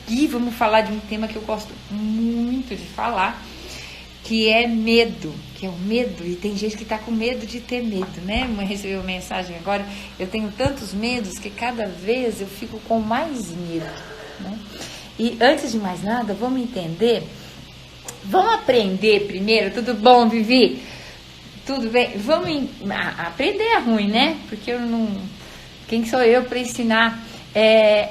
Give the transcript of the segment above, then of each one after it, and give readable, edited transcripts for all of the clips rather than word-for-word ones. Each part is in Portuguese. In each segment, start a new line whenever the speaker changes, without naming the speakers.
aqui vamos falar de um tema que eu gosto muito de falar, que é medo, que é o medo, e tem gente que tá com medo de ter medo, né? Eu recebi uma mensagem agora, eu tenho tantos medos que cada vez eu fico com mais medo, né? E antes de mais nada, vamos entender, vamos aprender primeiro, tudo bom, Vivi? Tudo bem? Vamos aprender é ruim, né? Porque eu não... Quem sou eu para ensinar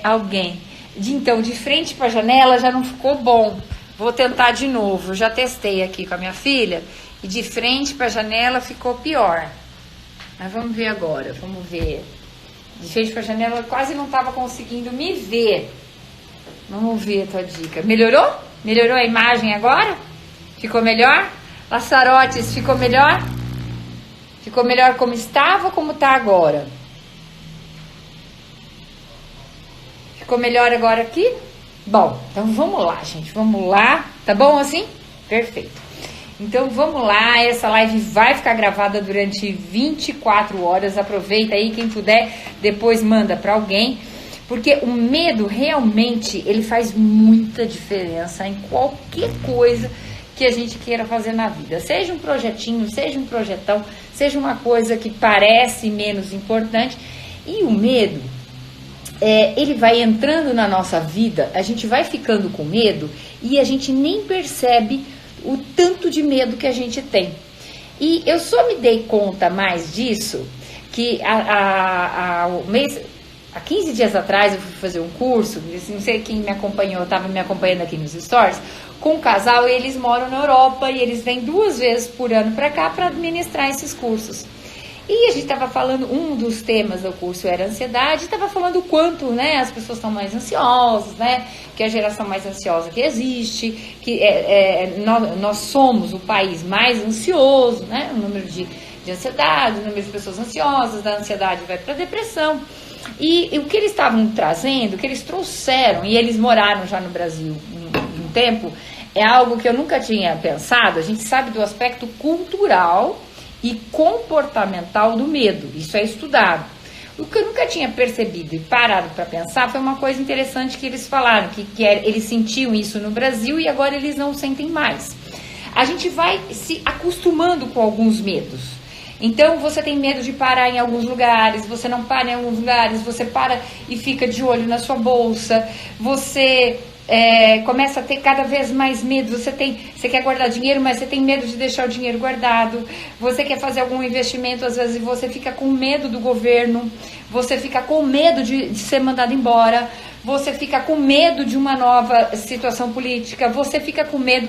alguém? Então, de frente para a janela já não ficou bom. Vou tentar de novo. Eu já testei aqui com a minha filha e de frente para a janela ficou pior. Mas vamos ver agora. Vamos ver. De frente para a janela eu quase não estava conseguindo me ver. Vamos ver a tua dica. Melhorou? Melhorou a imagem agora? Ficou melhor? Laçarotes, ficou melhor? Ficou melhor como estava ou como está agora? Ficou melhor agora aqui? Bom, então vamos lá, gente. Vamos lá. Tá bom assim? Perfeito. Então vamos lá. Essa live vai ficar gravada durante 24 horas. Aproveita aí, quem puder, depois manda para alguém. Porque o medo realmente, ele faz muita diferença em qualquer coisa que a gente queira fazer na vida. Seja um projetinho, seja um projetão, seja uma coisa que parece menos importante. E o medo, ele vai entrando na nossa vida, a gente vai ficando com medo e a gente nem percebe o tanto de medo que a gente tem. E eu só me dei conta mais disso, que há 15 dias atrás eu fui fazer um curso, não sei quem me acompanhou, estava me acompanhando aqui nos stories, com um casal, e eles moram na Europa e eles vêm 2 vezes por ano para cá para administrar esses cursos. E a gente estava falando, um dos temas do curso era ansiedade, estava falando o quanto, né, as pessoas estão mais ansiosas, né, que é a geração mais ansiosa que existe, que nós somos o país mais ansioso, né, o número de ansiedade, o número de pessoas ansiosas, da ansiedade vai para a depressão. E o que eles estavam trazendo, o que eles trouxeram, e eles moraram já no Brasil um tempo, é algo que eu nunca tinha pensado. A gente sabe do aspecto cultural e comportamental do medo, isso é estudado. O que eu nunca tinha percebido e parado para pensar foi uma coisa interessante que eles falaram, que eles sentiam isso no Brasil e agora eles não sentem mais. A gente vai se acostumando com alguns medos. Então você tem medo de parar em alguns lugares, você não para em alguns lugares, você para e fica de olho na sua bolsa, você começa a ter cada vez mais medo, você quer guardar dinheiro, mas você tem medo de deixar o dinheiro guardado, você quer fazer algum investimento, às vezes você fica com medo do governo, você fica com medo de ser mandado embora, você fica com medo de uma nova situação política, você fica com medo.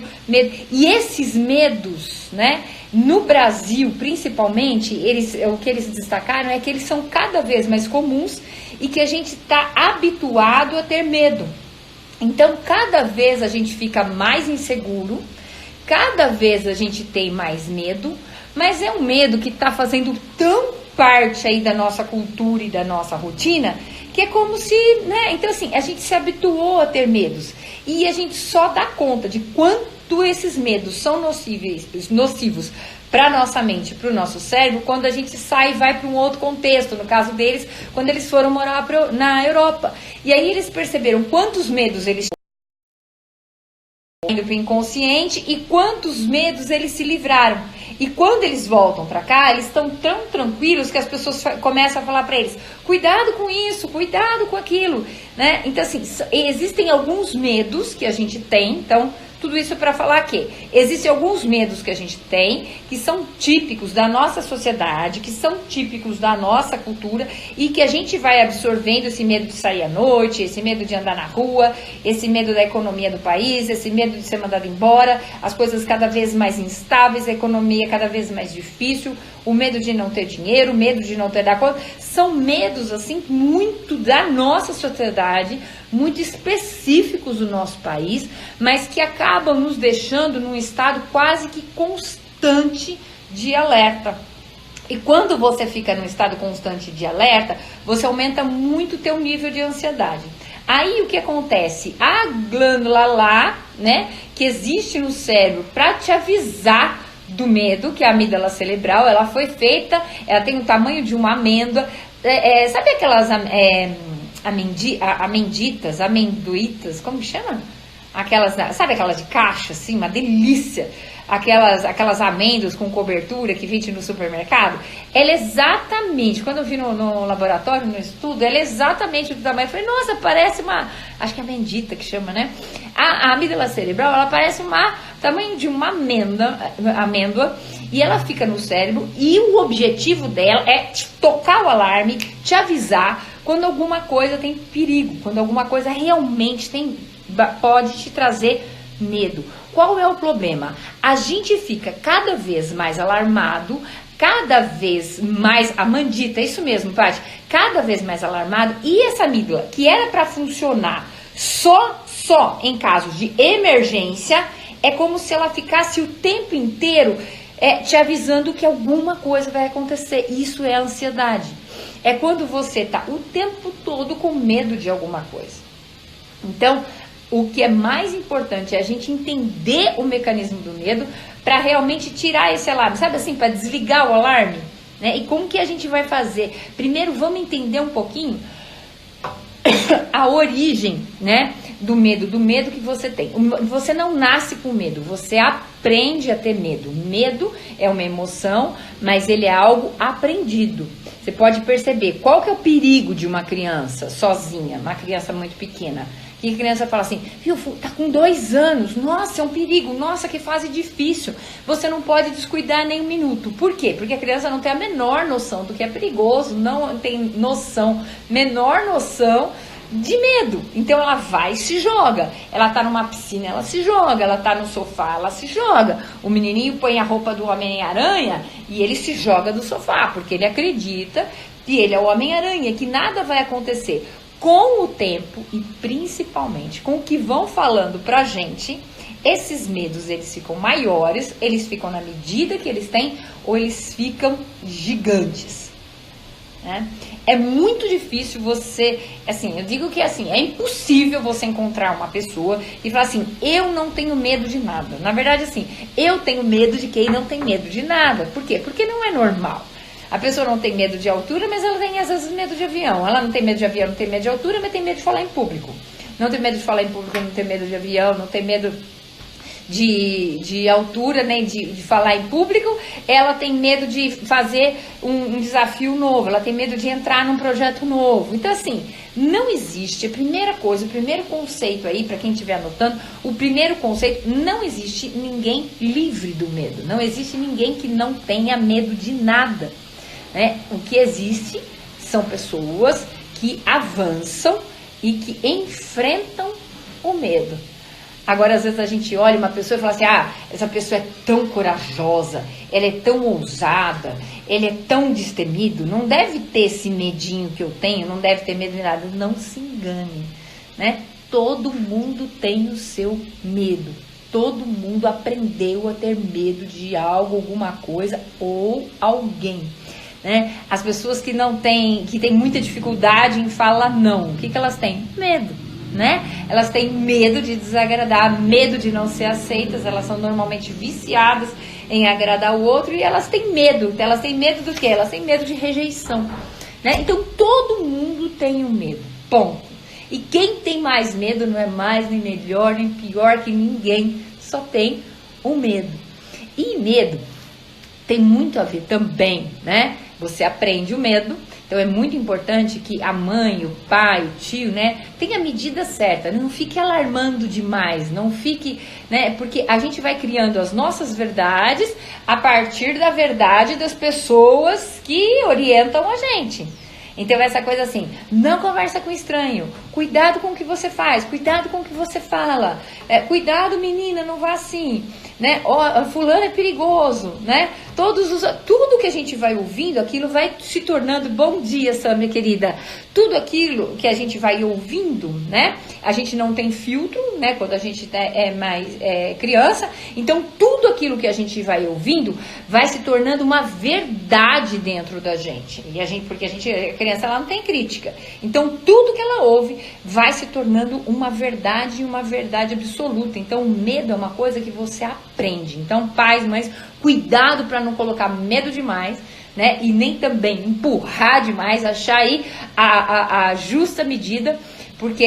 E esses medos, né, no Brasil, principalmente, o que eles destacaram é que eles são cada vez mais comuns e que a gente está habituado a ter medo. Então, cada vez a gente fica mais inseguro, cada vez a gente tem mais medo, mas é um medo que está fazendo tão parte aí da nossa cultura e da nossa rotina, que é como se, né? Então, assim, a gente se habituou a ter medos e a gente só dá conta de quanto esses medos são nocivos para nossa mente, para o nosso cérebro, quando a gente sai e vai para um outro contexto. No caso deles, quando eles foram morar na Europa. E aí eles perceberam quantos medos eles indo para o inconsciente e quantos medos eles se livraram. E quando eles voltam para cá, eles estão tão tranquilos que as pessoas começam a falar para eles: cuidado com isso, cuidado com aquilo, né? Então, assim, existem alguns medos que a gente tem. Então, tudo isso para falar que existem alguns medos que a gente tem, que são típicos da nossa sociedade, que são típicos da nossa cultura e que a gente vai absorvendo. Esse medo de sair à noite, esse medo de andar na rua, esse medo da economia do país, esse medo de ser mandado embora, as coisas cada vez mais instáveis, a economia cada vez mais difícil, o medo de não ter dinheiro, o medo de não ter dar conta. São medos, assim, muito da nossa sociedade, muito específicos do nosso país, mas que acabam nos deixando num estado quase que constante de alerta. E quando você fica num estado constante de alerta, você aumenta muito o teu nível de ansiedade. Aí o que acontece? A glândula lá, né, que existe no cérebro para te avisar do medo, que é a amígdala cerebral, ela foi feita, ela tem o tamanho de uma amêndoa, sabe aquelas amenditas, amendoitas, como que chama? Aquelas, sabe aquelas de caixa, assim, uma delícia. Aquelas amêndoas com cobertura que vende no supermercado. Ela é exatamente, quando eu vi no laboratório, no estudo, ela é exatamente do tamanho. Eu falei, nossa, parece uma, acho que é amendita que chama, né? A amígdala cerebral, ela parece o tamanho de uma amêndoa, e ela fica no cérebro, e o objetivo dela é te tocar o alarme, te avisar quando alguma coisa tem perigo, quando alguma coisa realmente pode te trazer medo. Qual é o problema? A gente fica cada vez mais alarmado, cada vez mais, a mandita, isso mesmo, Paty, cada vez mais alarmado, e essa amígdala, que era para funcionar só em casos de emergência, é como se ela ficasse o tempo inteiro te avisando que alguma coisa vai acontecer. Isso é ansiedade. É quando você está o tempo todo com medo de alguma coisa. Então, o que é mais importante é a gente entender o mecanismo do medo para realmente tirar esse alarme, sabe assim, para desligar o alarme, né? E como que a gente vai fazer? Primeiro, vamos entender um pouquinho a origem, né, do medo que você tem. Você não nasce com medo, você aprende a ter medo. Medo é uma emoção, mas ele é algo aprendido. Você pode perceber qual que é o perigo de uma criança sozinha, uma criança muito pequena. Que a criança fala assim, viu, tá com 2 anos, nossa, é um perigo, nossa, que fase difícil. Você não pode descuidar nem um minuto. Por quê? Porque a criança não tem a menor noção do que é perigoso, não tem menor noção de medo. Então ela vai e se joga. Ela tá numa piscina, ela se joga. Ela tá no sofá, ela se joga. O menininho põe a roupa do Homem-Aranha e ele se joga do sofá, porque ele acredita que ele é o Homem-Aranha, que nada vai acontecer. Com o tempo e principalmente com o que vão falando pra gente, esses medos eles ficam maiores, eles ficam na medida que eles têm ou eles ficam gigantes, né? É muito difícil você, assim, eu digo que assim, é impossível você encontrar uma pessoa e falar assim, eu não tenho medo de nada. Na verdade, assim, eu tenho medo de quem não tem medo de nada. Por quê? Porque não é normal. A pessoa não tem medo de altura, mas ela tem às vezes medo de avião. Ela não tem medo de avião, não tem medo de altura, mas tem medo de falar em público. Não tem medo de falar em público, não tem medo de avião, não tem medo de altura, nem de falar em público. Ela tem medo de fazer um desafio novo, ela tem medo de entrar num projeto novo. Então, assim, não existe, a primeira coisa, o primeiro conceito aí, para quem estiver anotando, o primeiro conceito, não existe ninguém livre do medo. Não existe ninguém que não tenha medo de nada. Né? O que existe são pessoas que avançam e que enfrentam o medo. Agora, às vezes a gente olha uma pessoa e fala assim, essa pessoa é tão corajosa, ela é tão ousada, ele é tão destemido, não deve ter esse medinho que eu tenho, não deve ter medo de nada. Não se engane, né? Todo mundo tem o seu medo. Todo mundo aprendeu a ter medo de algo, alguma coisa ou alguém. Né? As pessoas que têm muita dificuldade em falar não, o que elas têm? Medo, né? Elas têm medo de desagradar, medo de não ser aceitas, elas são normalmente viciadas em agradar o outro e elas têm medo do quê? Elas têm medo de rejeição, né? Então todo mundo tem um medo, ponto. E quem tem mais medo não é mais, nem melhor, nem pior que ninguém, só tem o medo. E medo tem muito a ver também, né? Você aprende o medo, então é muito importante que a mãe, o pai, o tio, né, tenha a medida certa, não fique alarmando demais, não fique, né, porque a gente vai criando as nossas verdades a partir da verdade das pessoas que orientam a gente. Então essa coisa assim, não conversa com estranho, cuidado com o que você faz, cuidado com o que você fala, cuidado menina, não vá assim, né? Fulano é perigoso, né? Tudo que a gente vai ouvindo, aquilo vai se tornando, bom dia, Sam, minha querida, tudo aquilo que a gente vai ouvindo, né? A gente não tem filtro, né? Quando a gente é mais criança, então tudo aquilo que a gente vai ouvindo vai se tornando uma verdade dentro da gente. Porque a criança ela não tem crítica. Então tudo que ela ouve vai se tornando uma verdade e uma verdade absoluta. Então o medo é uma coisa que você aprende. Então pais, mães, cuidado para não colocar medo demais né? E nem também empurrar demais, achar aí a justa medida, porque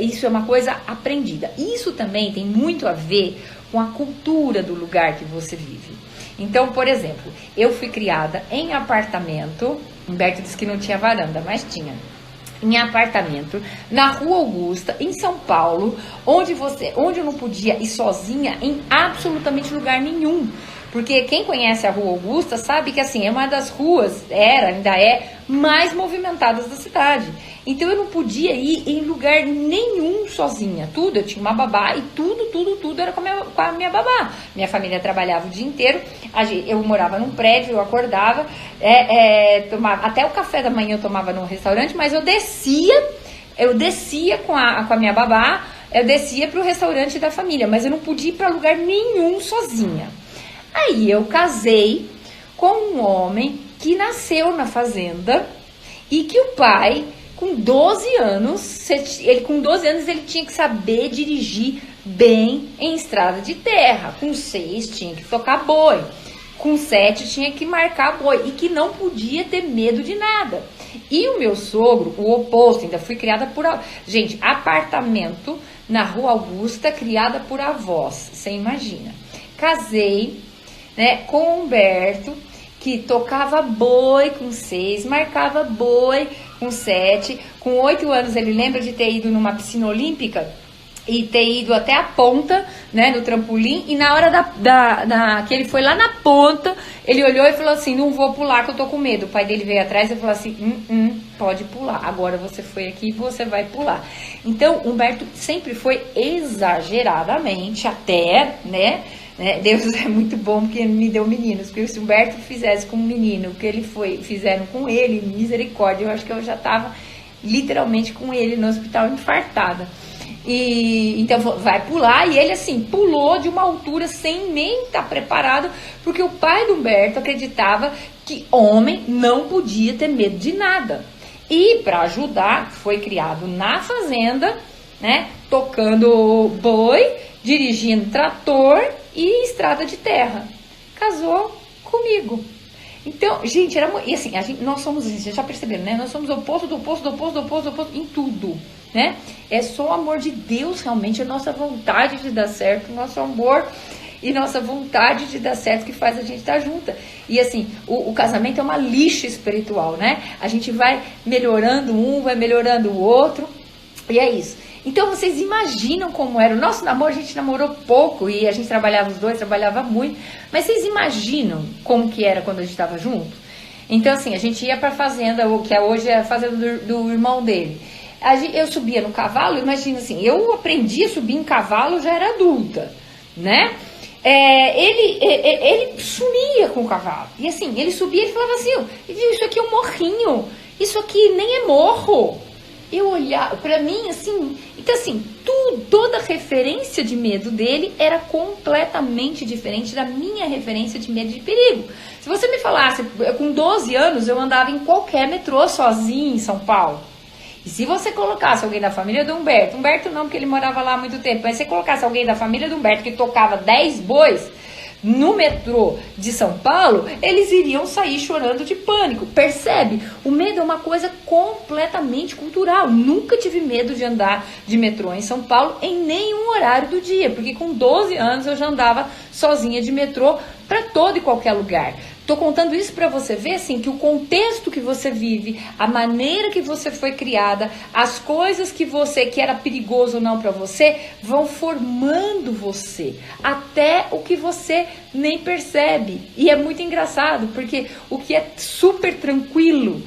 isso é uma coisa aprendida. Isso também tem muito a ver com a cultura do lugar que você vive. Então, por exemplo, eu fui criada em apartamento, Humberto disse que não tinha varanda, mas tinha. Em apartamento, na Rua Augusta, em São Paulo, onde eu não podia ir sozinha em absolutamente lugar nenhum. Porque quem conhece a Rua Augusta sabe que assim, é uma das ruas, ainda é, mais movimentadas da cidade. Então eu não podia ir em lugar nenhum sozinha. Tudo, eu tinha uma babá e tudo era com a minha babá. Minha família trabalhava o dia inteiro, eu morava num prédio, eu acordava, tomava, até o café da manhã eu tomava num restaurante, mas eu descia com a minha babá, eu descia para o restaurante da família, mas eu não podia ir para lugar nenhum sozinha. Aí eu casei com um homem que nasceu na fazenda e que o pai, com 12 anos, ele tinha que saber dirigir bem em estrada de terra. Com 6 tinha que tocar boi. Com 7 tinha que marcar boi. E que não podia ter medo de nada. E o meu sogro, o oposto, ainda fui criada por... Gente, apartamento na Rua Augusta, criada por avós. Você imagina. Casei, né, com o Humberto, que tocava boi com 6, marcava boi com 7. Com 8 anos ele lembra de ter ido numa piscina olímpica e ter ido até a ponta, né, no trampolim, e na hora que ele foi lá na ponta, ele olhou e falou assim, não vou pular que eu tô com medo. O pai dele veio atrás e falou assim, pode pular, agora você foi aqui, você vai pular. Então, Humberto sempre foi exageradamente, até, né, Deus é muito bom porque me deu meninos, porque se o Humberto fizesse com um menino o que fizeram com ele, misericórdia, eu acho que eu já tava literalmente com ele no hospital infartada. E então vai pular, e ele assim pulou de uma altura sem nem estar preparado, porque o pai do Humberto acreditava que homem não podia ter medo de nada. E para ajudar, foi criado na fazenda, né, tocando boi, dirigindo trator e estrada de terra. Casou comigo. Então, gente, e assim, nós somos, vocês já perceberam, né? Nós somos oposto em tudo, né? É só o amor de Deus, realmente, a nossa vontade de dar certo, o nosso amor e nossa vontade de dar certo que faz a gente estar junta. E assim, o casamento é uma lixa espiritual, né? A gente vai melhorando um, vai melhorando o outro, e é isso. Então vocês imaginam como era o nosso namoro. A gente namorou pouco e a gente trabalhava os dois, trabalhava muito, mas vocês imaginam como que era quando a gente estava junto? Então assim, a gente ia pra fazenda, que hoje é a fazenda do irmão dele. Eu subia no cavalo, imagina assim, eu aprendi a subir em cavalo, já era adulta, né? Ele sumia com o cavalo, e assim, ele subia e falava assim, isso aqui é um morrinho, isso aqui nem é morro. Eu olhava, pra mim, assim, então assim, toda referência de medo dele era completamente diferente da minha referência de medo de perigo. Se você me falasse, com 12 anos eu andava em qualquer metrô sozinha em São Paulo. E se você colocasse alguém da família do Humberto não, porque ele morava lá há muito tempo, mas se você colocasse alguém da família do Humberto que tocava 10 bois no metrô de São Paulo, eles iriam sair chorando de pânico. Percebe? O medo é uma coisa completamente cultural. Nunca tive medo de andar de metrô em São Paulo em nenhum horário do dia, porque com 12 anos eu já andava sozinha de metrô para todo e qualquer lugar. Tô contando isso para você ver assim, que o contexto que você vive, a maneira que você foi criada, as coisas que era perigoso ou não para você, vão formando você, até o que você nem percebe. E é muito engraçado, porque o que é super tranquilo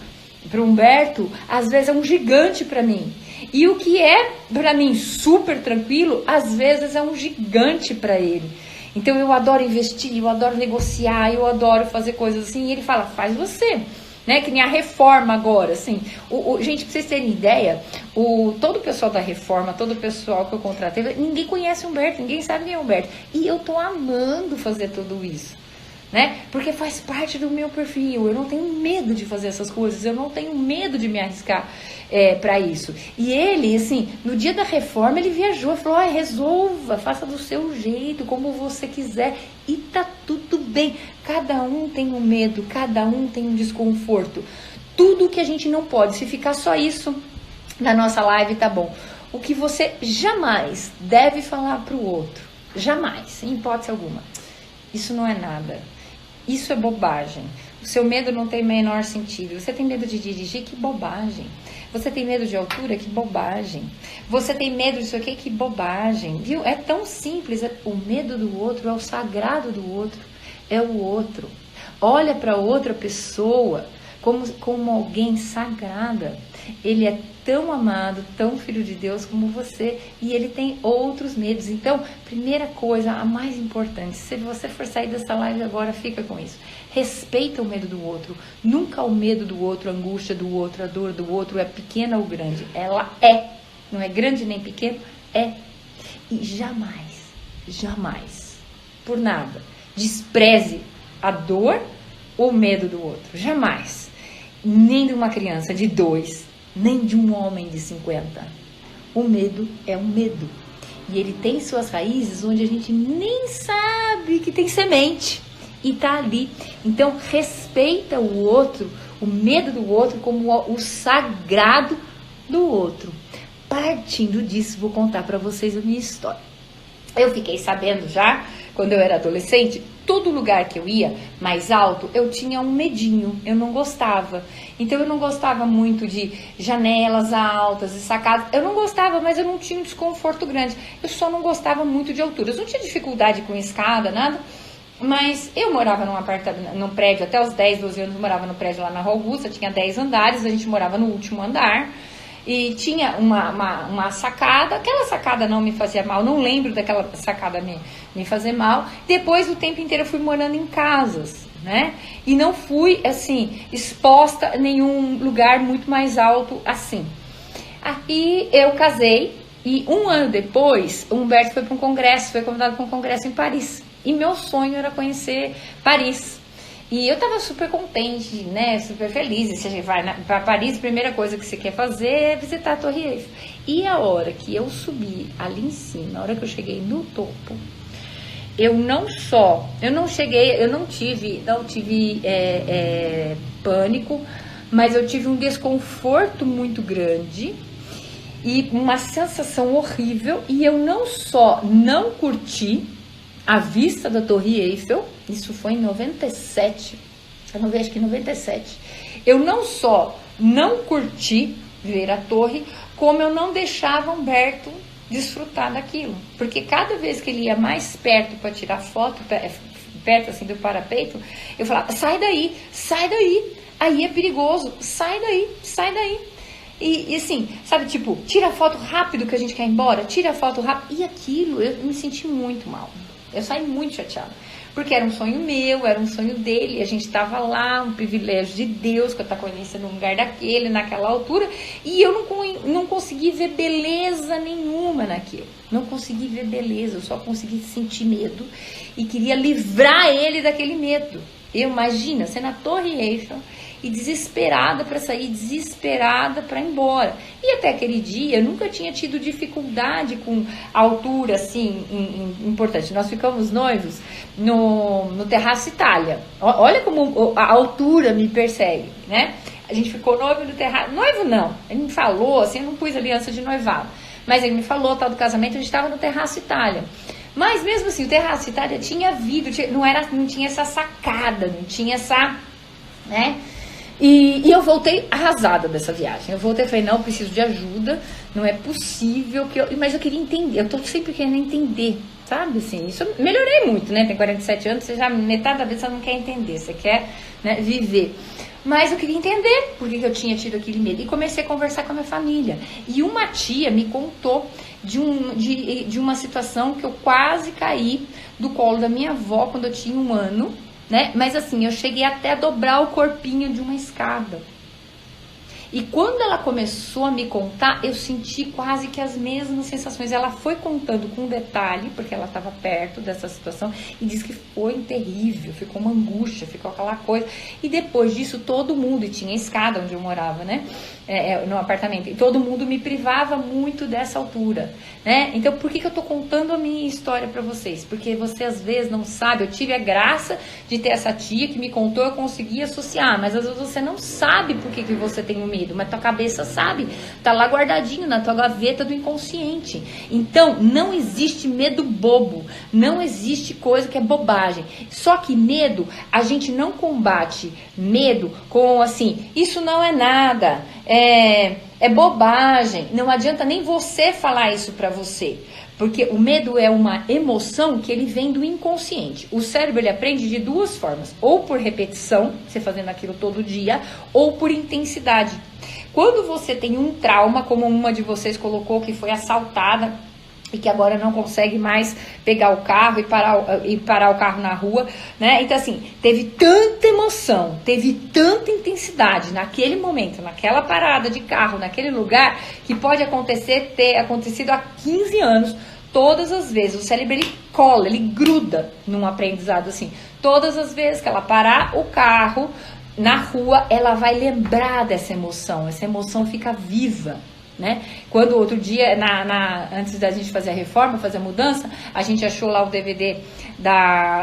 para o Humberto, às vezes é um gigante para mim. E o que é para mim super tranquilo, às vezes é um gigante para ele. Então eu adoro investir, eu adoro negociar, eu adoro fazer coisas assim. E ele fala, faz você, né? Que nem a reforma agora, assim. Gente, pra vocês terem ideia, todo o pessoal da reforma, todo o pessoal que eu contratei, ninguém conhece o Humberto, ninguém sabe quem é o Humberto. E eu tô amando fazer tudo isso, né? Porque faz parte do meu perfil. Eu não tenho medo de fazer essas coisas, eu não tenho medo de me arriscar para isso. E ele, assim, no dia da reforma, ele viajou e falou, resolva, faça do seu jeito, como você quiser, e tá tudo bem. Cada um tem um medo, cada um tem um desconforto. Tudo que a gente não pode, se ficar só isso na nossa live, tá bom. O que você jamais deve falar pro outro, jamais, em hipótese alguma, isso não é nada. Isso é bobagem. O seu medo não tem menor sentido. Você tem medo de dirigir? Que bobagem. Você tem medo de altura? Que bobagem. Você tem medo disso aqui? Que bobagem. Viu? É tão simples. O medo do outro é o sagrado do outro. É o outro. Olha para outra pessoa como alguém sagrada. Ele é tão amado, tão filho de Deus como você, e ele tem outros medos. Então, primeira coisa, a mais importante, se você for sair dessa live agora, fica com isso. Respeita o medo do outro. Nunca o medo do outro, a angústia do outro, a dor do outro é pequena ou grande. Ela é. Não é grande nem pequeno, é. E jamais, por nada, despreze a dor ou o medo do outro. Jamais. Nem de uma criança de 2, nem de um homem de 50. O medo é um medo. E ele tem suas raízes onde a gente nem sabe que tem semente. E tá ali. Então, respeita o outro, o medo do outro, como o sagrado do outro. Partindo disso, vou contar para vocês a minha história. Eu fiquei sabendo já, quando eu era adolescente, todo lugar que eu ia mais alto, eu tinha um medinho, eu não gostava. Então eu não gostava muito de janelas altas e sacadas. Eu não gostava, mas eu não tinha um desconforto grande. Eu só não gostava muito de alturas. Eu não tinha dificuldade com escada, nada. Mas eu morava num prédio, até os 10, 12 anos eu morava no prédio lá na Rua Augusta, tinha 10 andares, a gente morava no último andar. E tinha uma sacada, aquela sacada não me fazia mal, não lembro daquela sacada me fazer mal. Depois, o tempo inteiro, eu fui morando em casas, né? E não fui, assim, exposta a nenhum lugar muito mais alto assim. Aí, eu casei e 1 ano depois, o Humberto foi para um congresso, foi convidado para um congresso em Paris. E meu sonho era conhecer Paris. E eu tava super contente, né, super feliz. E se a gente vai para Paris, a primeira coisa que você quer fazer é visitar a Torre Eiffel. E a hora que eu subi ali em cima, a hora que eu cheguei no topo, eu não tive pânico, mas eu tive um desconforto muito grande e uma sensação horrível. E eu não só não curti a vista da Torre Eiffel, isso foi em 97, acho que em 97, eu não só não curti ver a torre, como eu não deixava Humberto desfrutar daquilo, porque cada vez que ele ia mais perto para tirar foto, perto assim do parapeito, eu falava, sai daí, aí é perigoso, sai daí. E assim, sabe, tipo, tira a foto rápido que a gente quer ir embora, tira a foto rápido, e aquilo, eu me senti muito mal. Eu saí muito chateada, porque era um sonho meu, era um sonho dele, a gente estava lá, um privilégio de Deus, que eu estava conhecendo um lugar daquele, naquela altura, e eu não consegui ver beleza nenhuma naquilo, não consegui ver beleza, eu só consegui sentir medo, e queria livrar ele daquele medo. Eu imagino, você na Torre Eiffel, e desesperada para sair, desesperada para ir embora. E até aquele dia eu nunca tinha tido dificuldade com altura assim importante. Nós ficamos noivos no Terraço Itália. Olha como a altura me persegue, né? A gente ficou noivo no terraço. Noivo não, ele me falou assim, eu não pus aliança de noivado, mas ele me falou, tal do casamento, a gente estava no Terraço Itália. Mas mesmo assim, o Terraço Itália tinha vidro, não tinha essa sacada, não tinha essa, né? E eu voltei arrasada dessa viagem. Eu voltei e falei, não, eu preciso de ajuda, não é possível que mas eu queria entender, eu tô sempre querendo entender, sabe, assim, isso eu melhorei muito, né, tem 47 anos, você já, metade da vez você não quer entender, você quer, né, viver. Mas eu queria entender por que eu tinha tido aquele medo. E comecei a conversar com a minha família. E uma tia me contou de uma situação que eu quase caí do colo da minha avó quando eu tinha 1 ano, né? Mas assim, eu cheguei até a dobrar o corpinho de uma escada. E quando ela começou a me contar, eu senti quase que as mesmas sensações. Ela foi contando com detalhe, porque ela estava perto dessa situação, e disse que foi terrível, ficou uma angústia, ficou aquela coisa. E depois disso, todo mundo, e tinha escada onde eu morava, né? No apartamento, e todo mundo me privava muito dessa altura, né? Então, por que eu tô contando a minha história para vocês? Porque você às vezes não sabe. Eu tive a graça de ter essa tia que me contou, eu consegui associar, mas às vezes você não sabe por que você tem o medo, mas tua cabeça sabe, tá lá guardadinho na tua gaveta do inconsciente. Então, não existe medo bobo, não existe coisa que é bobagem. Só que medo, a gente não combate medo com assim, isso não é nada, é bobagem. Não adianta nem você falar isso pra você, porque o medo é uma emoção que ele vem do inconsciente. O cérebro, ele aprende de duas formas, ou por repetição, você fazendo aquilo todo dia, ou por intensidade. Quando você tem um trauma, como uma de vocês colocou, que foi assaltada e que agora não consegue mais pegar o carro e parar o carro na rua, né? Então, assim, teve tanta emoção, teve tanta intensidade naquele momento, naquela parada de carro, naquele lugar, que pode ter acontecido há 15 anos, todas as vezes. O cérebro, ele cola, ele gruda num aprendizado assim. Todas as vezes que ela parar o carro na rua, ela vai lembrar dessa emoção, essa emoção fica viva, né? Quando outro dia, antes da gente fazer a reforma, fazer a mudança, a gente achou lá o DVD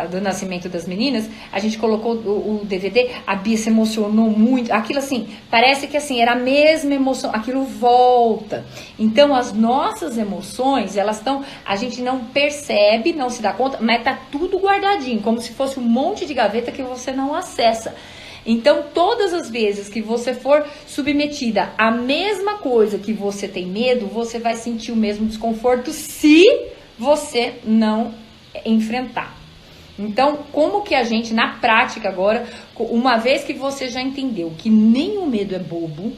do nascimento das meninas, a gente colocou o DVD, a Bia se emocionou muito, aquilo assim, parece que assim, era a mesma emoção, aquilo volta. Então as nossas emoções, elas estão, a gente não percebe, não se dá conta, mas tá tudo guardadinho, como se fosse um monte de gaveta que você não acessa. Então, todas as vezes que você for submetida à mesma coisa que você tem medo, você vai sentir o mesmo desconforto se você não enfrentar. Então, como que a gente, na prática agora, uma vez que você já entendeu que nem o medo é bobo,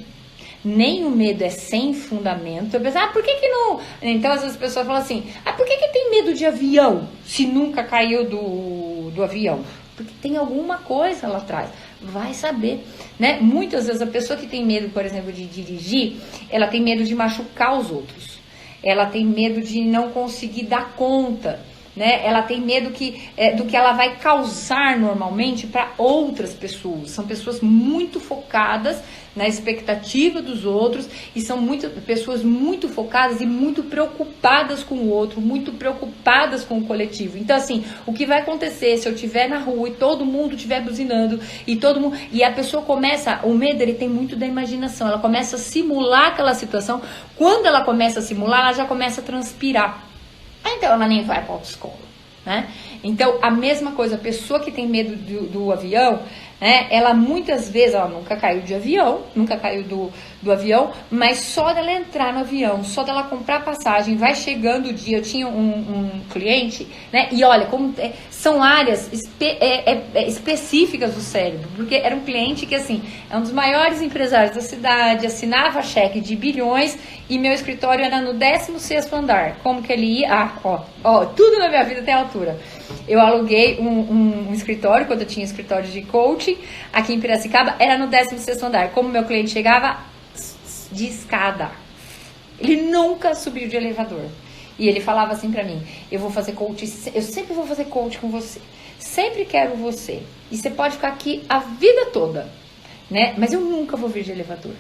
nem o medo é sem fundamento, eu penso, por que não... Então, às vezes as pessoas falam assim, por que tem medo de avião se nunca caiu do avião? Porque tem alguma coisa lá atrás. Vai saber, né? Muitas vezes a pessoa que tem medo, por exemplo, de dirigir, ela tem medo de machucar os outros. Ela tem medo de não conseguir dar conta, né? Ela tem medo do que ela vai causar normalmente para outras pessoas. São pessoas muito focadas na expectativa dos outros e são pessoas muito focadas e muito preocupadas com o outro, muito preocupadas com o coletivo. Então, assim, o que vai acontecer se eu estiver na rua e todo mundo estiver buzinando e a pessoa começa, o medo, ele tem muito da imaginação, ela começa a simular aquela situação. Quando ela começa a simular, ela já começa a transpirar. Então ela nem vai para a autoescola, né? Então a mesma coisa, a pessoa que tem medo do avião, né? Ela muitas vezes, ela nunca caiu de avião, nunca caiu do avião, mas só dela entrar no avião, só dela comprar passagem, vai chegando o dia. Eu tinha um cliente, né? E olha, como são áreas específicas do cérebro, porque era um cliente que, assim, é um dos maiores empresários da cidade, assinava cheque de bilhões e meu escritório era no 16º andar. Como que ele ia? Tudo na minha vida tem altura. Eu aluguei um escritório, quando eu tinha escritório de coaching, aqui em Piracicaba, era no 16º andar. Como meu cliente chegava de escada, ele nunca subiu de elevador. E ele falava assim pra mim, eu sempre vou fazer coaching com você, sempre quero você, e você pode ficar aqui a vida toda, né? Mas eu nunca vou vir de elevador.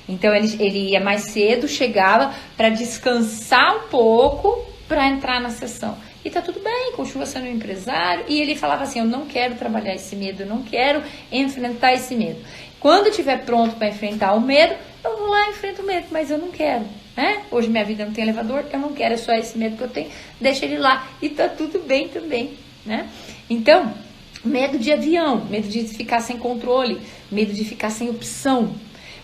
Então ele ia mais cedo, chegava para descansar um pouco, para entrar na sessão. E tá tudo bem, continua sendo um empresário. E ele falava assim, eu não quero trabalhar esse medo, eu não quero enfrentar esse medo. Quando eu estiver pronto para enfrentar o medo, eu vou lá e enfrento o medo, mas eu não quero, né? Hoje minha vida não tem elevador, eu não quero, é só esse medo que eu tenho, deixa ele lá. E tá tudo bem também, né? Então, medo de avião, medo de ficar sem controle, medo de ficar sem opção,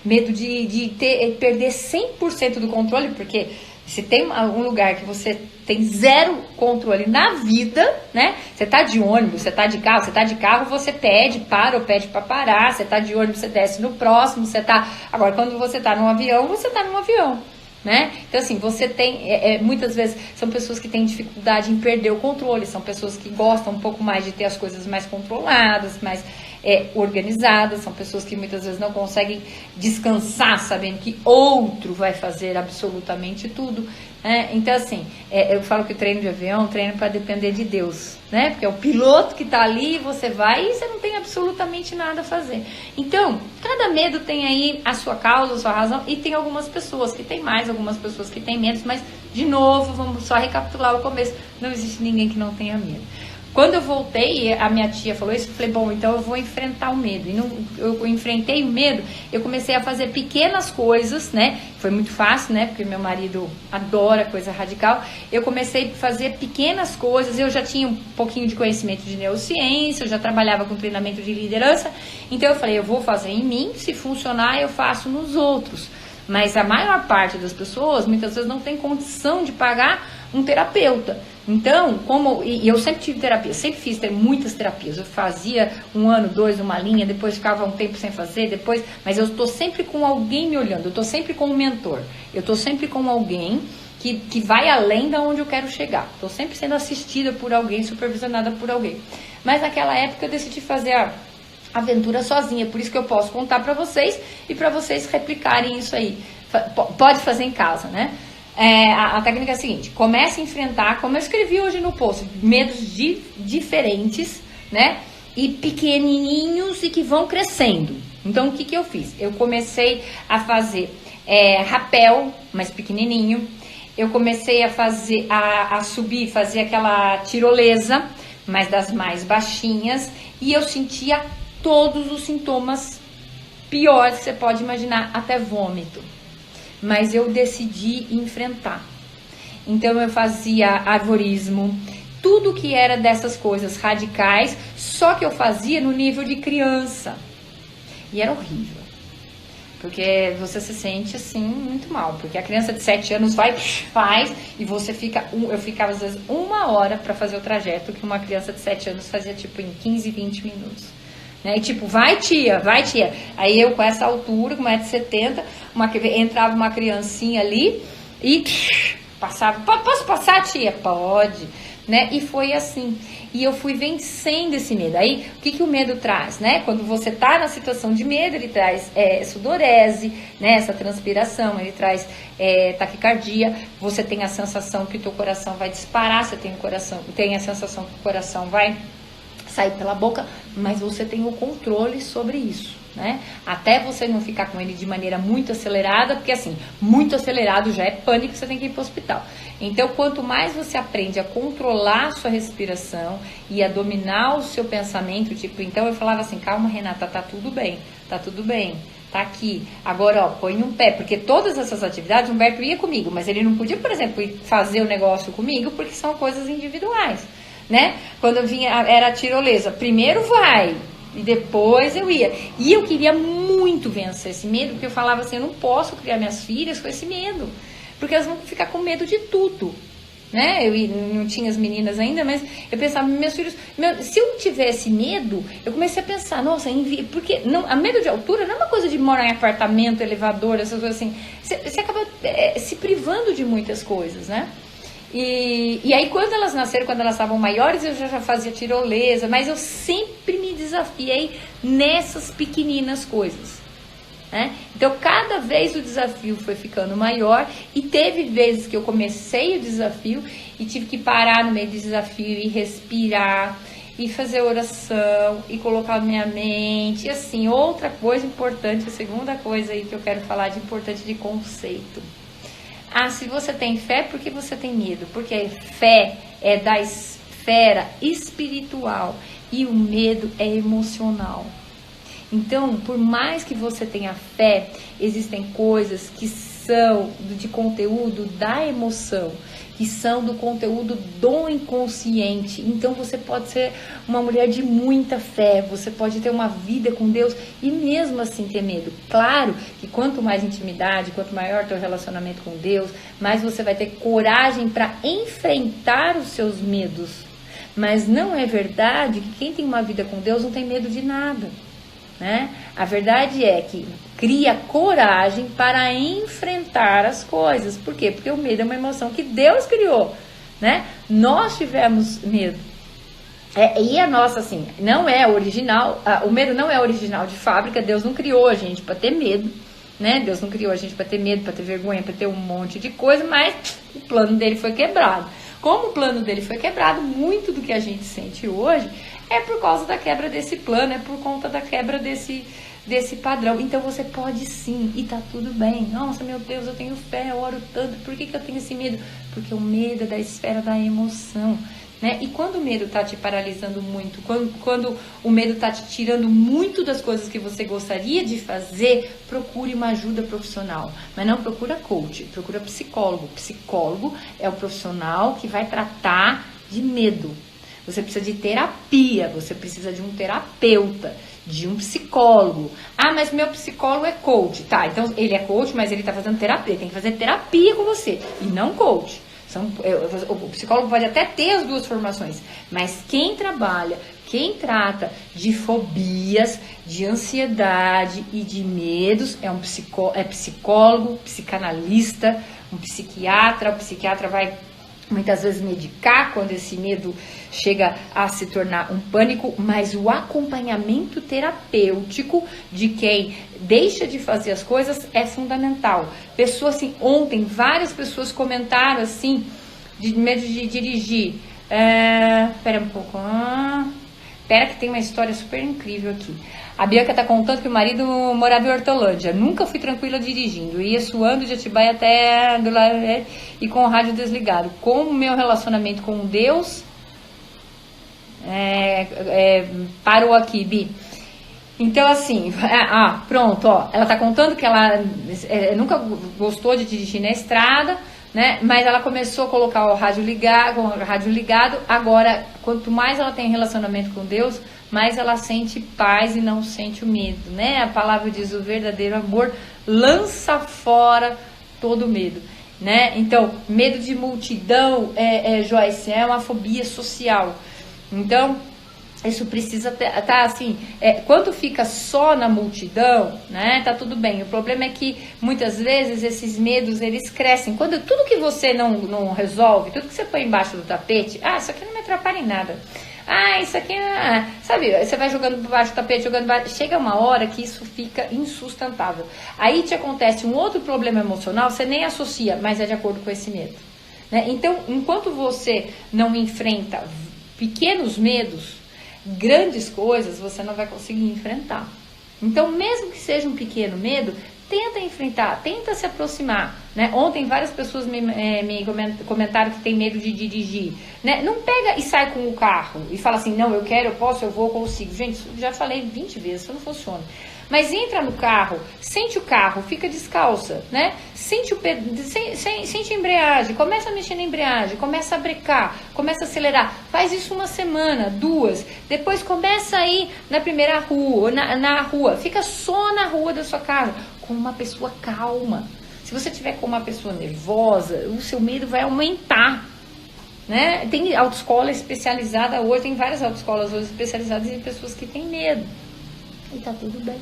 medo de perder 100% do controle, porque se tem algum lugar que você tem zero controle na vida, né? Você tá de ônibus, você tá de carro, você pede, para ou pede pra parar, você tá de ônibus, você desce no próximo, Agora, quando você tá num avião, você tá num avião, né? Então, assim, você tem, muitas vezes, são pessoas que têm dificuldade em perder o controle, são pessoas que gostam um pouco mais de ter as coisas mais controladas, mais organizadas, são pessoas que muitas vezes não conseguem descansar sabendo que outro vai fazer absolutamente tudo. Então assim, eu falo que o treino de avião é um treino para depender de Deus, né? Porque é o piloto que está ali, você vai e você não tem absolutamente nada a fazer. Então, cada medo tem aí a sua causa, a sua razão, e tem algumas pessoas que tem mais, algumas pessoas que têm menos, mas de novo, vamos só recapitular o começo, não existe ninguém que não tenha medo. Quando eu voltei, a minha tia falou isso, eu falei, bom, então eu vou enfrentar o medo. E eu enfrentei o medo, eu comecei a fazer pequenas coisas, né? Foi muito fácil, né? Porque meu marido adora coisa radical. Eu comecei a fazer pequenas coisas, eu já tinha um pouquinho de conhecimento de neurociência, eu já trabalhava com treinamento de liderança. Então eu falei, eu vou fazer em mim, se funcionar eu faço nos outros. Mas a maior parte das pessoas, muitas vezes, não tem condição de pagar um terapeuta. Então, e eu sempre tive terapia, sempre fiz muitas terapias. Eu fazia 1 ano, 2, uma linha, depois ficava um tempo sem fazer, mas eu estou sempre com alguém me olhando, eu estou sempre com um mentor, eu estou sempre com alguém que vai além da onde eu quero chegar. Estou sempre sendo assistida por alguém, supervisionada por alguém. Mas naquela época eu decidi fazer a aventura sozinha, por isso que eu posso contar para vocês e para vocês replicarem isso aí. Pode fazer em casa, né? A técnica é a seguinte: comece a enfrentar, como eu escrevi hoje no post, medos diferentes, né? E pequenininhos e que vão crescendo. Então, o que eu fiz? Eu comecei a fazer rapel, mas pequenininho. Eu comecei a fazer, a subir, fazer aquela tirolesa, mas das mais baixinhas. E eu sentia todos os sintomas piores que você pode imaginar, até vômito. Mas eu decidi enfrentar. Então eu fazia arvorismo, tudo que era dessas coisas radicais, só que eu fazia no nível de criança. E era horrível. Porque você se sente assim muito mal. Porque a criança de 7 anos faz e você fica. Eu ficava às vezes 1 hora para fazer o trajeto que uma criança de 7 anos fazia tipo em 15, 20 minutos. Né? E tipo, vai tia. Aí eu com essa altura, com 1,70 m, entrava uma criancinha ali e passava. Posso passar, tia? Pode. Né? E foi assim. E eu fui vencendo esse medo. Aí, o que o medo traz? Né? Quando você está na situação de medo, ele traz sudorese, né? Essa transpiração, ele traz taquicardia, você tem a sensação que o teu coração vai disparar, você tem a sensação que o coração vai sair pela boca, mas você tem o controle sobre isso, né? Até você não ficar com ele de maneira muito acelerada, porque assim, muito acelerado já é pânico, você tem que ir para o hospital. Então, quanto mais você aprende a controlar a sua respiração e a dominar o seu pensamento, tipo, então eu falava assim, calma Renata, tá tudo bem, tá aqui. Agora, ó, põe um pé, porque todas essas atividades, o Humberto ia comigo, mas ele não podia, por exemplo, ir fazer o negócio comigo, porque são coisas individuais. Né? Quando eu vinha, era a tirolesa, primeiro vai, e depois eu ia. E eu queria muito vencer esse medo, porque eu falava assim, eu não posso criar minhas filhas com esse medo, porque elas vão ficar com medo de tudo. Né? Eu não tinha as meninas ainda, mas eu pensava, meus filhos, se eu tivesse medo, eu comecei a pensar, nossa, porque a medo de altura não é uma coisa de morar em apartamento, elevador, essas coisas assim. Você acaba se privando de muitas coisas, né? E aí quando elas nasceram, quando elas estavam maiores, eu já fazia tirolesa, mas eu sempre me desafiei nessas pequeninas coisas, né? Então cada vez o desafio foi ficando maior, e teve vezes que eu comecei o desafio e tive que parar no meio do desafio e respirar, e fazer oração, e colocar minha mente, e assim, outra coisa importante, a segunda coisa aí que eu quero falar de importante de conceito. Se você tem fé, por que você tem medo? Porque fé é da esfera espiritual e o medo é emocional. Então, por mais que você tenha fé, existem coisas que são de conteúdo da emoção, que são do conteúdo do inconsciente. Então você pode ser uma mulher de muita fé, você pode ter uma vida com Deus e mesmo assim ter medo. Claro que quanto mais intimidade, quanto maior teu relacionamento com Deus, mais você vai ter coragem para enfrentar os seus medos. Mas não é verdade que quem tem uma vida com Deus não tem medo de nada. Né? A verdade é que cria coragem para enfrentar as coisas. Por quê? Porque o medo é uma emoção que Deus criou, né? Nós tivemos medo, E a nossa, assim, não é original, o medo não é original de fábrica, Deus não criou a gente para ter medo, né? Deus não criou a gente para ter medo, para ter vergonha, para ter um monte de coisa, mas o plano dele foi quebrado. Como o plano dele foi quebrado, muito do que a gente sente hoje é por causa da quebra desse plano, é por conta da quebra desse padrão. Então você pode sim, e tá tudo bem. Nossa, meu Deus, eu tenho fé, eu oro tanto, por que eu tenho esse medo? Porque o medo é da esfera da emoção. Né? E quando o medo está te paralisando muito, quando o medo está te tirando muito das coisas que você gostaria de fazer, procure uma ajuda profissional. Mas não procura coach, procura psicólogo. Psicólogo é o profissional que vai tratar de medo. Você precisa de terapia, você precisa de um terapeuta, de um psicólogo. Ah, mas meu psicólogo é coach. Tá, então ele é coach, mas ele está fazendo terapia. Ele tem que fazer terapia com você e não coach. O psicólogo pode até ter as duas formações, mas quem trabalha, quem trata de fobias, de ansiedade e de medos é psicólogo, psicanalista, um psiquiatra. O psiquiatra vai muitas vezes medicar quando esse medo chega a se tornar um pânico, mas o acompanhamento terapêutico de quem deixa de fazer as coisas é fundamental. Pessoas assim, ontem várias pessoas comentaram assim, de medo de dirigir. Espera um pouco. Espera que tem uma história super incrível aqui. A Bianca tá contando que o marido morava em Hortolândia. Nunca fui tranquila dirigindo. Ia suando de Atibaia até do lado e com o rádio desligado. Como meu relacionamento com Deus parou aqui, Bi. Então assim, pronto, ó. Ela tá contando que ela nunca gostou de dirigir na estrada, né? Mas ela começou a colocar o rádio ligado. Agora, quanto mais ela tem relacionamento com Deus, mais ela sente paz e não sente o medo, né? A palavra diz: o verdadeiro amor lança fora todo medo, né? Então, medo de multidão, Joyce, é uma fobia social. Então, isso precisa tá assim, quando fica só na multidão, né, tá tudo bem. O problema é que muitas vezes esses medos, eles crescem. Quando tudo que você não resolve, tudo que você põe embaixo do tapete, isso aqui não me atrapalha em nada. Isso aqui, sabe, você vai jogando por baixo do tapete, chega uma hora que isso fica insustentável. Aí te acontece um outro problema emocional, você nem associa, mas é de acordo com esse medo, né? Então, enquanto você não enfrenta pequenos medos, grandes coisas você não vai conseguir enfrentar. Então, mesmo que seja um pequeno medo, tenta enfrentar, tenta se aproximar, né? Ontem várias pessoas me comentaram que tem medo de dirigir, né? Não pega e sai com o carro e fala assim: não, eu quero, eu posso, eu vou, eu consigo. Gente, isso já falei 20 vezes, isso não funciona. Mas entra no carro, sente o carro, fica descalça, né? Sente a embreagem, começa a mexer na embreagem, começa a brecar, começa a acelerar. Faz isso 1 semana, 2. Depois começa a ir na primeira rua, na rua. Fica só na rua da sua casa, com uma pessoa calma. Se você tiver com uma pessoa nervosa, o seu medo vai aumentar, né? Tem autoescola especializada hoje, tem várias autoescolas hoje especializadas em pessoas que têm medo. E tá tudo bem.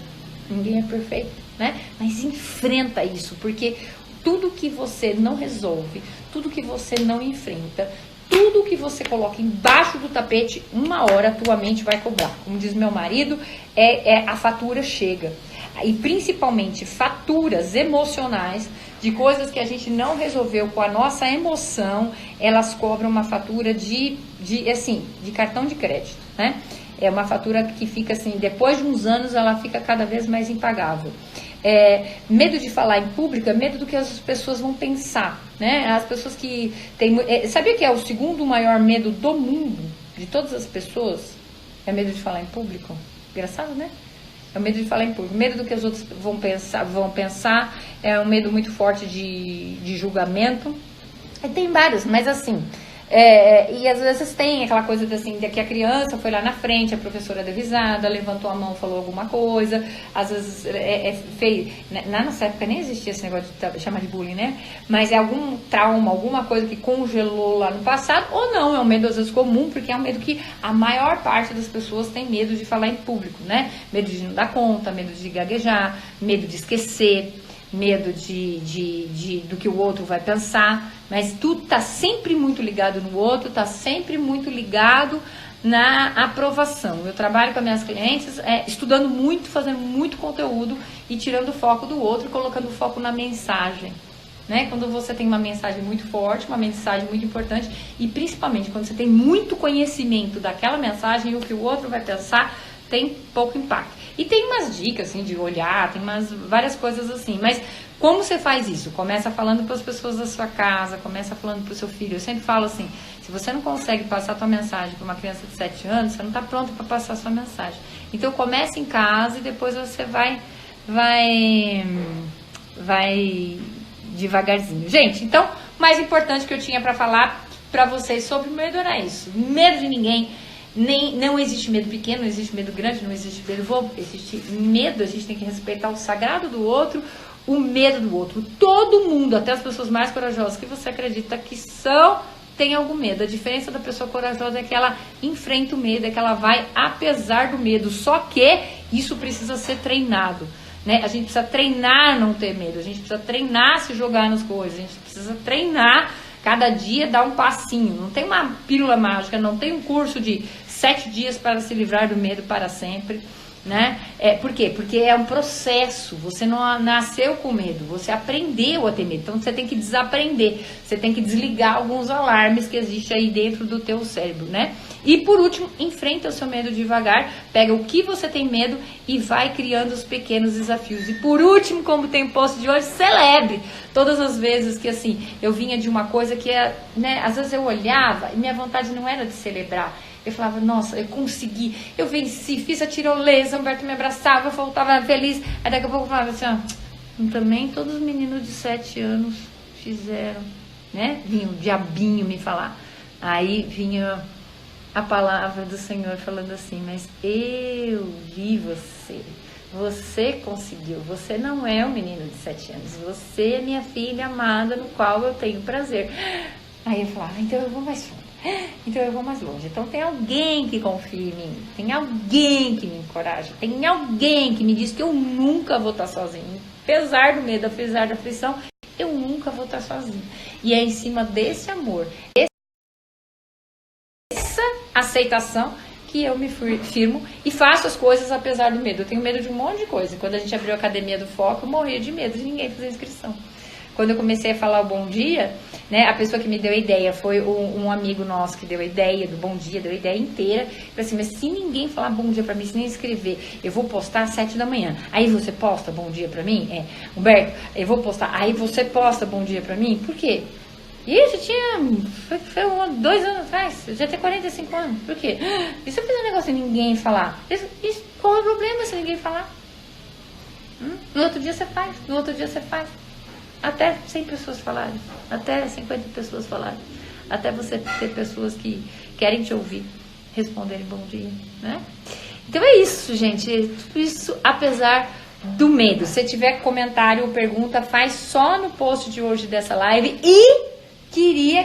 Ninguém é perfeito, né? Mas enfrenta isso, porque tudo que você não resolve, tudo que você não enfrenta, tudo que você coloca embaixo do tapete, uma hora a tua mente vai cobrar. Como diz meu marido, a fatura chega. E principalmente faturas emocionais de coisas que a gente não resolveu com a nossa emoção, elas cobram uma fatura de cartão de crédito, né? É uma fatura que fica assim, depois de uns anos ela fica cada vez mais impagável. Medo de falar em público é medo do que as pessoas vão pensar, né? As pessoas que têm... sabia que é o segundo maior medo do mundo, de todas as pessoas? É medo de falar em público? Engraçado, né? É o medo de falar em público. Medo do que os outros vão pensar. É um medo muito forte de julgamento. Tem vários, mas assim... e às vezes tem aquela coisa assim, de que a criança foi lá na frente, a professora deu risada, levantou a mão, falou alguma coisa, às vezes feio. Na nossa época nem existia esse negócio de chamar de bullying, né? Mas é algum trauma, alguma coisa que congelou lá no passado, ou não, é um medo às vezes comum, porque é um medo que a maior parte das pessoas tem medo de falar em público, né? Medo de não dar conta, medo de gaguejar, medo de esquecer, medo do que o outro vai pensar, mas tudo está sempre muito ligado no outro, está sempre muito ligado na aprovação. Eu trabalho com as minhas clientes estudando muito, fazendo muito conteúdo e tirando o foco do outro, colocando o foco na mensagem. Né? Quando você tem uma mensagem muito forte, uma mensagem muito importante e principalmente quando você tem muito conhecimento daquela mensagem, o que o outro vai pensar tem pouco impacto. E tem umas dicas assim de olhar, tem várias coisas assim, mas como você faz isso? Começa falando para as pessoas da sua casa, começa falando para o seu filho. Eu sempre falo assim, se você não consegue passar a tua mensagem para uma criança de 7 anos, você não está pronto para passar a sua mensagem. Então comece em casa e depois você vai devagarzinho. Gente, então, o mais importante que eu tinha para falar para vocês sobre o medo era isso. Medo de ninguém. Não existe medo pequeno, não existe medo grande, não existe medo bobo. Existe medo, a gente tem que respeitar o sagrado do outro, o medo do outro. Todo mundo, até as pessoas mais corajosas que você acredita que são, tem algum medo. A diferença da pessoa corajosa é que ela enfrenta o medo, é que ela vai apesar do medo. Só que isso precisa ser treinado. Né? A gente precisa treinar não ter medo, a gente precisa treinar se jogar nas coisas, a gente precisa treinar cada dia dar um passinho. Não tem uma pílula mágica, não tem um curso de 7 dias para se livrar do medo para sempre. Né? Por quê? Porque é um processo, você não nasceu com medo, você aprendeu a ter medo, então você tem que desaprender, você tem que desligar alguns alarmes que existem aí dentro do teu cérebro, né? E por último, enfrenta o seu medo devagar, pega o que você tem medo e vai criando os pequenos desafios. E por último, como tem post de hoje, celebre todas as vezes que assim, eu vinha de uma coisa que né, às vezes eu olhava e minha vontade não era de celebrar. Eu falava, nossa, eu consegui, eu venci, fiz a tirolesa, o Humberto me abraçava, eu voltava feliz. Aí daqui a pouco eu falava assim, ó, também todos os meninos de 7 anos fizeram, né? Vinha o diabinho me falar. Aí vinha a palavra do Senhor falando assim, mas eu vi você, você conseguiu, você não é um menino de 7 anos, você é minha filha amada no qual eu tenho prazer. Aí eu falava, então eu vou mais fundo. Então eu vou mais longe. Então tem alguém que confia em mim, tem alguém que me encoraja, tem alguém que me diz que eu nunca vou estar sozinho. Apesar do medo, apesar da aflição, eu nunca vou estar sozinho. E é em cima desse amor, essa aceitação que eu me firmo e faço as coisas apesar do medo. Eu tenho medo de um monte de coisa. Quando a gente abriu a Academia do Foco, eu morria de medo de ninguém fazer inscrição. Quando eu comecei a falar o bom dia, né, a pessoa que me deu a ideia foi um amigo nosso que deu a ideia do bom dia, deu a ideia inteira. Eu falei assim, mas se ninguém falar bom dia pra mim, se nem escrever, eu vou postar às 7 da manhã. Aí você posta bom dia pra mim? Humberto, eu vou postar. Aí você posta bom dia pra mim? Por quê? Isso tinha, foi 2 anos atrás, eu já tenho 45 anos. Por quê? E se eu fizer um negócio e ninguém falar? Qual é o problema se ninguém falar? No outro dia você faz, no outro dia você faz. Até 100 pessoas falarem, até 50 pessoas falarem, até você ter pessoas que querem te ouvir responderem bom dia, né? Então é isso, gente, tudo isso apesar do medo. Se tiver comentário ou pergunta, faz só no post de hoje dessa live e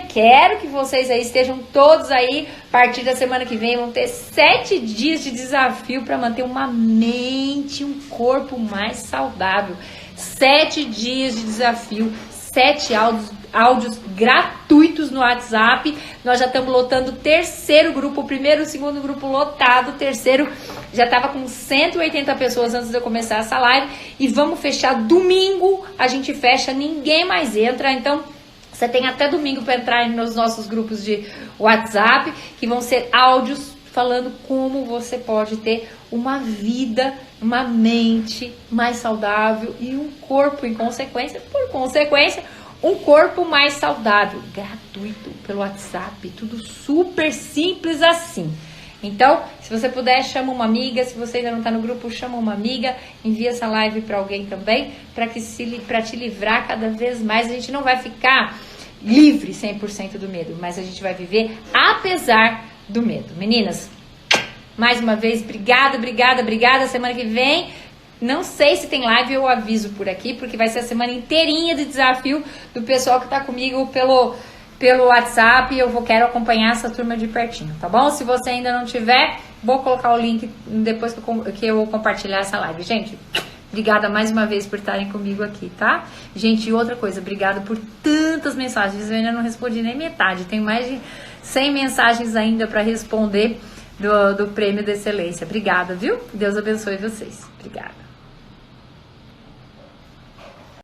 quero que vocês aí estejam todos aí, a partir da semana que vem, vão ter 7 dias de desafio para manter uma mente, um corpo mais saudável. 7 dias de desafio, 7 áudios gratuitos no WhatsApp. Nós já estamos lotando o 3º grupo, o 1º e o 2º grupo lotado, o 3º já estava com 180 pessoas antes de eu começar essa live. E vamos fechar domingo, a gente fecha, ninguém mais entra, então você tem até domingo para entrar nos nossos grupos de WhatsApp, que vão ser áudios falando como você pode ter uma vida, uma mente mais saudável e um corpo em consequência, por consequência, um corpo mais saudável, gratuito pelo WhatsApp, tudo super simples assim. Então, se você puder, chama uma amiga, se você ainda não está no grupo, chama uma amiga, envia essa live para alguém também, para te livrar cada vez mais. A gente não vai ficar livre 100% do medo, mas a gente vai viver apesar do medo. Meninas, mais uma vez, obrigada. Semana que vem, não sei se tem live, eu aviso por aqui, porque vai ser a semana inteirinha de desafio do pessoal que tá comigo pelo WhatsApp. Eu quero acompanhar essa turma de pertinho, tá bom? Se você ainda não tiver, vou colocar o link depois que eu compartilhar essa live. Gente, obrigada mais uma vez por estarem comigo aqui, tá? Gente, e outra coisa, obrigada por tantas mensagens. Eu ainda não respondi nem metade, tem mais de 100 mensagens ainda para responder do Prêmio da Excelência. Obrigada, viu? Deus abençoe vocês. Obrigada.